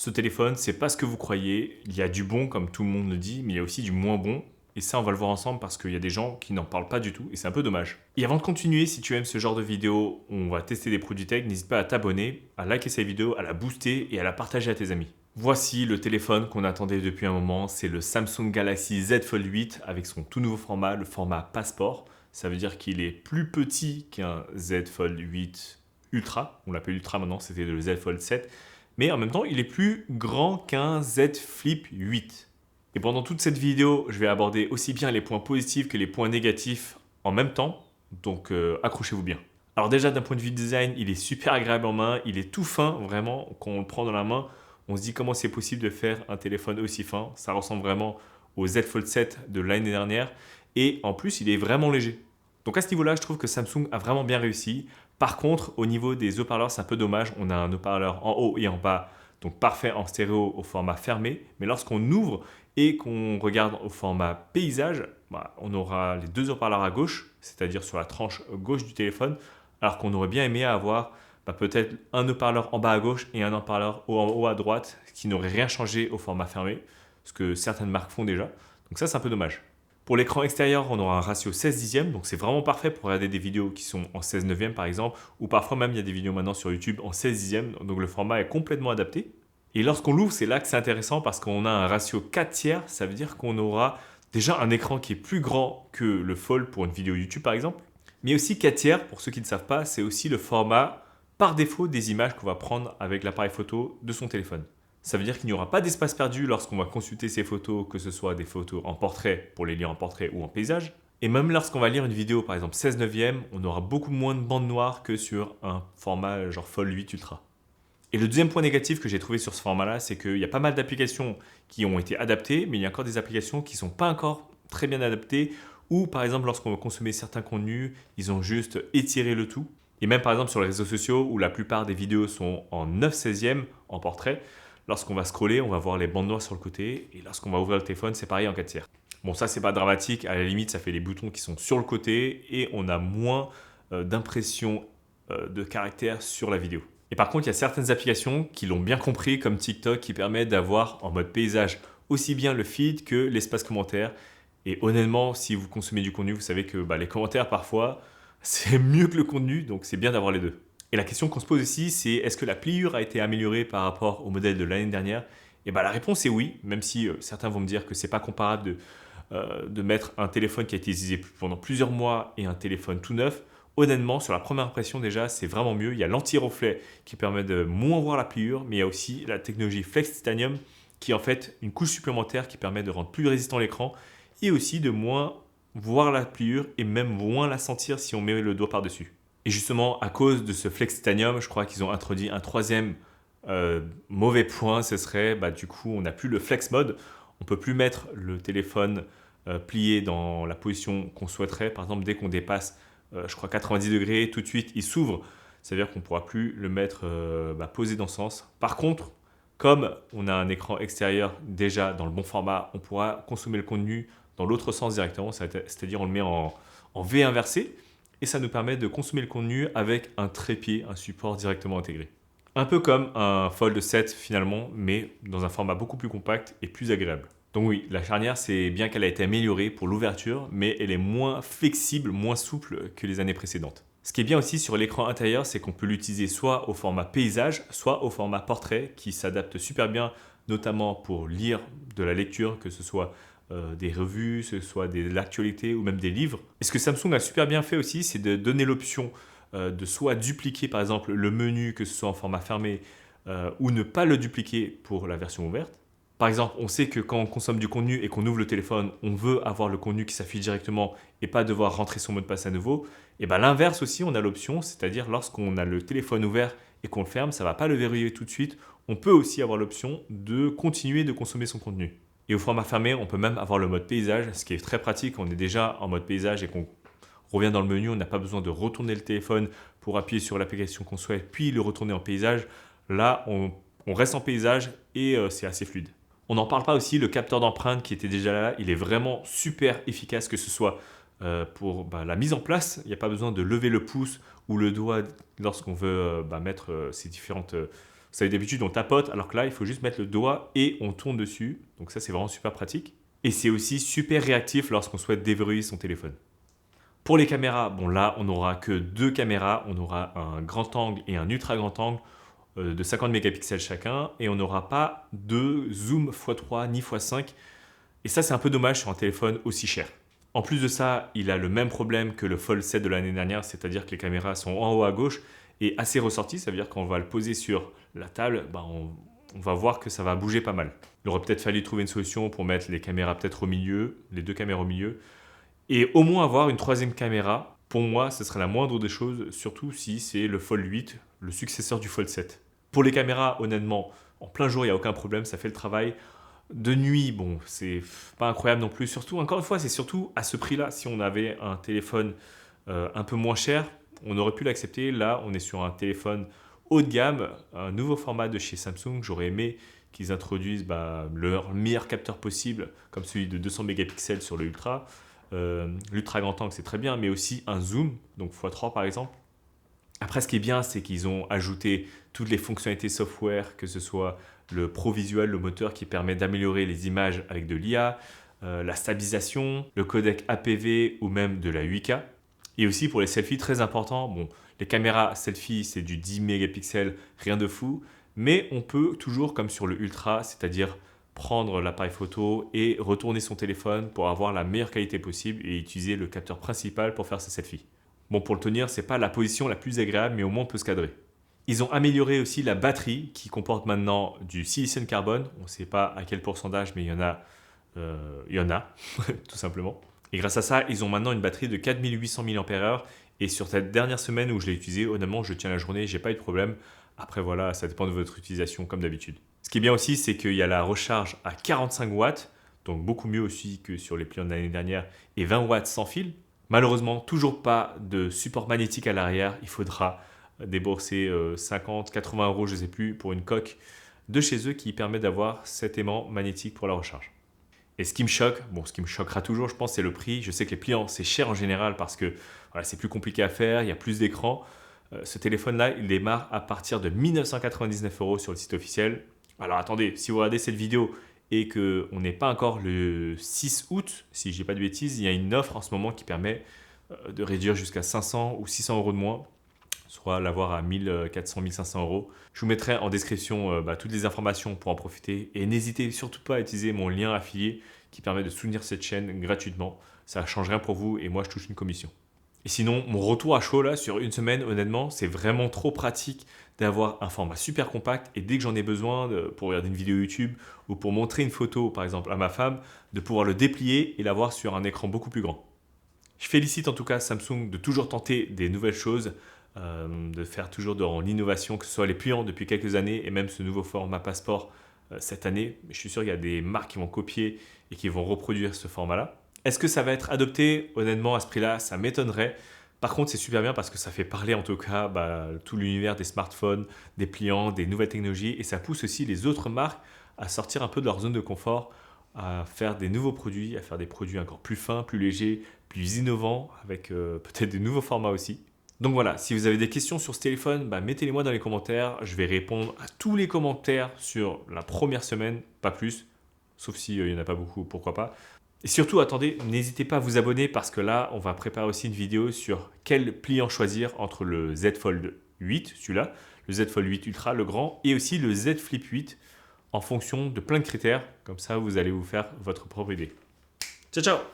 Ce téléphone, c'est pas ce que vous croyez. Il y a du bon, comme tout le monde le dit, mais il y a aussi du moins bon. Et ça, on va le voir ensemble parce qu'il y a des gens qui n'en parlent pas du tout et c'est un peu dommage. Et avant de continuer, si tu aimes ce genre de vidéo où on va tester des produits tech, n'hésite pas à t'abonner, à liker cette vidéo, à la booster et à la partager à tes amis. Voici le téléphone qu'on attendait depuis un moment, c'est le Samsung Galaxy Z Fold 8 avec son tout nouveau format, le format Passport. Ça veut dire qu'il est plus petit qu'un Z Fold 8 Ultra. On l'appelle Ultra maintenant, c'était le Z Fold 7. Mais en même temps, il est plus grand qu'un Z Flip 8. Et pendant toute cette vidéo, je vais aborder aussi bien les points positifs que les points négatifs en même temps, donc accrochez-vous bien. Alors déjà, d'un point de vue design, il est super agréable en main, il est tout fin, vraiment, quand on le prend dans la main, on se dit comment c'est possible de faire un téléphone aussi fin. Ça ressemble vraiment au Z Fold 7 de l'année dernière, et en plus, il est vraiment léger. Donc à ce niveau-là, je trouve que Samsung a vraiment bien réussi. Par contre, au niveau des haut-parleurs, c'est un peu dommage. On a un haut-parleur en haut et en bas, donc parfait en stéréo au format fermé. Mais lorsqu'on ouvre et qu'on regarde au format paysage, on aura les deux haut-parleurs à gauche, c'est-à-dire sur la tranche gauche du téléphone, alors qu'on aurait bien aimé avoir peut-être un haut-parleur en bas à gauche et un haut-parleur en haut à droite, ce qui n'aurait rien changé au format fermé, ce que certaines marques font déjà. Donc ça, c'est un peu dommage. Pour l'écran extérieur, on aura un ratio 16 dixièmes, donc c'est vraiment parfait pour regarder des vidéos qui sont en 16 neuvième par exemple, ou parfois même il y a des vidéos maintenant sur YouTube en 16 dixièmes, donc le format est complètement adapté. Et lorsqu'on l'ouvre, c'est là que c'est intéressant parce qu'on a un ratio 4 tiers, ça veut dire qu'on aura déjà un écran qui est plus grand que le Fold pour une vidéo YouTube par exemple. Mais aussi 4 tiers, pour ceux qui ne savent pas, c'est aussi le format par défaut des images qu'on va prendre avec l'appareil photo de son téléphone. Ça veut dire qu'il n'y aura pas d'espace perdu lorsqu'on va consulter ces photos, que ce soit des photos en portrait pour les lire en portrait ou en paysage. Et même lorsqu'on va lire une vidéo, par exemple 16 neuvième, on aura beaucoup moins de bandes noires que sur un format genre Fold 8 Ultra. Et le deuxième point négatif que j'ai trouvé sur ce format-là, c'est qu'il y a pas mal d'applications qui ont été adaptées, mais il y a encore des applications qui ne sont pas encore très bien adaptées, ou par exemple lorsqu'on veut consommer certains contenus, ils ont juste étiré le tout. Et même par exemple sur les réseaux sociaux, où la plupart des vidéos sont en 9 16e en portrait, lorsqu'on va scroller, on va voir les bandes noires sur le côté, et lorsqu'on va ouvrir le téléphone, c'est pareil en 4 tiers. Bon, ça, c'est pas dramatique, à la limite, ça fait les boutons qui sont sur le côté, et on a moins d'impression de caractère sur la vidéo. Et par contre, il y a certaines applications qui l'ont bien compris, comme TikTok, qui permettent d'avoir en mode paysage aussi bien le feed que l'espace commentaire. Et honnêtement, si vous consommez du contenu, vous savez que les commentaires, parfois, c'est mieux que le contenu, donc c'est bien d'avoir les deux. Et la question qu'on se pose ici, c'est est-ce que la pliure a été améliorée par rapport au modèle de l'année dernière? Et la réponse est oui, même si certains vont me dire que c'est pas comparable de mettre un téléphone qui a été utilisé pendant plusieurs mois et un téléphone tout neuf. Honnêtement, sur la première impression déjà, c'est vraiment mieux. Il y a l'anti-reflet qui permet de moins voir la pliure, mais il y a aussi la technologie Flex Titanium qui est en fait une couche supplémentaire qui permet de rendre plus résistant l'écran et aussi de moins voir la pliure et même moins la sentir si on met le doigt par-dessus. Et justement, à cause de ce Flex Titanium, je crois qu'ils ont introduit un troisième mauvais point, ce serait du coup, on n'a plus le Flex Mode. On ne peut plus mettre le téléphone plié dans la position qu'on souhaiterait. Par exemple, dès qu'on dépasse je crois 90 degrés, tout de suite il s'ouvre, ça veut dire qu'on ne pourra plus le mettre posé dans ce sens. Par contre, comme on a un écran extérieur déjà dans le bon format, on pourra consommer le contenu dans l'autre sens directement, c'est-à-dire on le met en V inversé, et ça nous permet de consommer le contenu avec un trépied, un support directement intégré. Un peu comme un Fold 7 finalement, mais dans un format beaucoup plus compact et plus agréable. Donc oui, la charnière, c'est bien qu'elle a été améliorée pour l'ouverture, mais elle est moins flexible, moins souple que les années précédentes. Ce qui est bien aussi sur l'écran intérieur, c'est qu'on peut l'utiliser soit au format paysage, soit au format portrait, qui s'adapte super bien, notamment pour lire de la lecture, que ce soit des revues, que ce soit de l'actualité ou même des livres. Et ce que Samsung a super bien fait aussi, c'est de donner l'option de soit dupliquer par exemple le menu, que ce soit en format fermé, ou ne pas le dupliquer pour la version ouverte. Par exemple, on sait que quand on consomme du contenu et qu'on ouvre le téléphone, on veut avoir le contenu qui s'affiche directement et pas devoir rentrer son mot de passe à nouveau. Et l'inverse aussi, on a l'option, c'est-à-dire lorsqu'on a le téléphone ouvert et qu'on le ferme, ça ne va pas le verrouiller tout de suite. On peut aussi avoir l'option de continuer de consommer son contenu. Et au format fermé, on peut même avoir le mode paysage, ce qui est très pratique. On est déjà en mode paysage et qu'on revient dans le menu, on n'a pas besoin de retourner le téléphone pour appuyer sur l'application qu'on souhaite, puis le retourner en paysage. Là, on reste en paysage et c'est assez fluide. On n'en parle pas aussi, le capteur d'empreinte qui était déjà là, il est vraiment super efficace, que ce soit pour la mise en place. Il n'y a pas besoin de lever le pouce ou le doigt lorsqu'on veut mettre ces différentes Vous savez, d'habitude, on tapote, alors que là, il faut juste mettre le doigt et on tourne dessus. Donc ça, c'est vraiment super pratique. Et c'est aussi super réactif lorsqu'on souhaite déverrouiller son téléphone. Pour les caméras, bon là, on n'aura que 2 caméras. On aura un grand angle et un ultra grand angle de 50 mégapixels chacun. Et on n'aura pas de zoom x3 ni x5. Et ça, c'est un peu dommage sur un téléphone aussi cher. En plus de ça, il a le même problème que le Fold 7 de l'année dernière, c'est-à-dire que les caméras sont en haut à gauche et assez ressorties. Ça veut dire qu'on va le poser sur la table, on va voir que ça va bouger pas mal. Il aurait peut-être fallu trouver une solution pour mettre les caméras peut-être au milieu, les 2 caméras au milieu, et au moins avoir une 3e caméra. Pour moi, ce serait la moindre des choses, surtout si c'est le Fold 8, le successeur du Fold 7. Pour les caméras, honnêtement, en plein jour, il n'y a aucun problème, ça fait le travail. De nuit, bon, c'est pas incroyable non plus. Surtout, encore une fois, c'est surtout à ce prix-là. Si on avait un téléphone un peu moins cher, on aurait pu l'accepter. Là, on est sur un téléphone haut de gamme, un nouveau format de chez Samsung. J'aurais aimé qu'ils introduisent leur meilleur capteur possible, comme celui de 200 mégapixels sur le Ultra. L'Ultra grand angle, c'est très bien, mais aussi un zoom, donc x3 par exemple. Après, ce qui est bien, c'est qu'ils ont ajouté toutes les fonctionnalités software, que ce soit le Pro Visual, le moteur qui permet d'améliorer les images avec de l'IA, la stabilisation, le codec APV ou même de la 8K. Et aussi pour les selfies, très important, bon, les caméras selfie, c'est du 10 mégapixels, rien de fou, mais on peut toujours, comme sur le Ultra, c'est-à-dire prendre l'appareil photo et retourner son téléphone pour avoir la meilleure qualité possible et utiliser le capteur principal pour faire ses selfies. Bon, pour le tenir, c'est pas la position la plus agréable, mais au moins on peut se cadrer. Ils ont amélioré aussi la batterie qui comporte maintenant du silicium carbone. On ne sait pas à quel pourcentage, mais il y en a, tout simplement. Et grâce à ça, ils ont maintenant une batterie de 4800 mAh. Et sur cette dernière semaine où je l'ai utilisé, honnêtement, je tiens la journée, j'ai pas eu de problème. Après, voilà, ça dépend de votre utilisation comme d'habitude. Ce qui est bien aussi, c'est qu'il y a la recharge à 45 watts, donc beaucoup mieux aussi que sur les pliants de l'année dernière, et 20 watts sans fil. Malheureusement, toujours pas de support magnétique à l'arrière. Il faudra débourser 50, 80 euros, je ne sais plus, pour une coque de chez eux qui permet d'avoir cet aimant magnétique pour la recharge. Et ce qui me choque, bon, ce qui me choquera toujours, je pense, c'est le prix. Je sais que les pliants, c'est cher en général parce que voilà, c'est plus compliqué à faire, il y a plus d'écran. Ce téléphone-là, il démarre à partir de 1999 euros sur le site officiel. Alors attendez, si vous regardez cette vidéo et qu'on n'est pas encore le 6 août, si je dis pas de bêtises, il y a une offre en ce moment qui permet de réduire jusqu'à 500 ou 600 euros de moins, soit l'avoir à 1400, 1500 euros. Je vous mettrai en description toutes les informations pour en profiter. Et n'hésitez surtout pas à utiliser mon lien affilié qui permet de soutenir cette chaîne gratuitement. Ça ne change rien pour vous et moi je touche une commission. Et sinon, mon retour à chaud là sur une semaine, honnêtement, c'est vraiment trop pratique d'avoir un format super compact et dès que j'en ai besoin pour regarder une vidéo YouTube ou pour montrer une photo par exemple à ma femme, de pouvoir le déplier et l'avoir sur un écran beaucoup plus grand. Je félicite en tout cas Samsung de toujours tenter des nouvelles choses, de faire toujours dans l'innovation, que ce soit les pliants depuis quelques années et même ce nouveau format passeport cette année. Je suis sûr qu'il y a des marques qui vont copier et qui vont reproduire ce format-là. Est-ce que ça va être adopté? Honnêtement, à ce prix-là, ça m'étonnerait. Par contre, c'est super bien parce que ça fait parler en tout cas tout l'univers des smartphones, des pliants, des nouvelles technologies et ça pousse aussi les autres marques à sortir un peu de leur zone de confort, à faire des nouveaux produits, à faire des produits encore plus fins, plus légers, plus innovants, avec peut-être de nouveaux formats aussi. Donc voilà, si vous avez des questions sur ce téléphone, mettez-les moi dans les commentaires. Je vais répondre à tous les commentaires sur la première semaine, pas plus. Sauf s'il n'y en a pas beaucoup, pourquoi pas. Et surtout, attendez, n'hésitez pas à vous abonner parce que là, on va préparer aussi une vidéo sur quel pliant choisir entre le Z Fold 8, celui-là, le Z Fold 8 Ultra, le grand, et aussi le Z Flip 8 en fonction de plein de critères. Comme ça, vous allez vous faire votre propre idée. Ciao, ciao!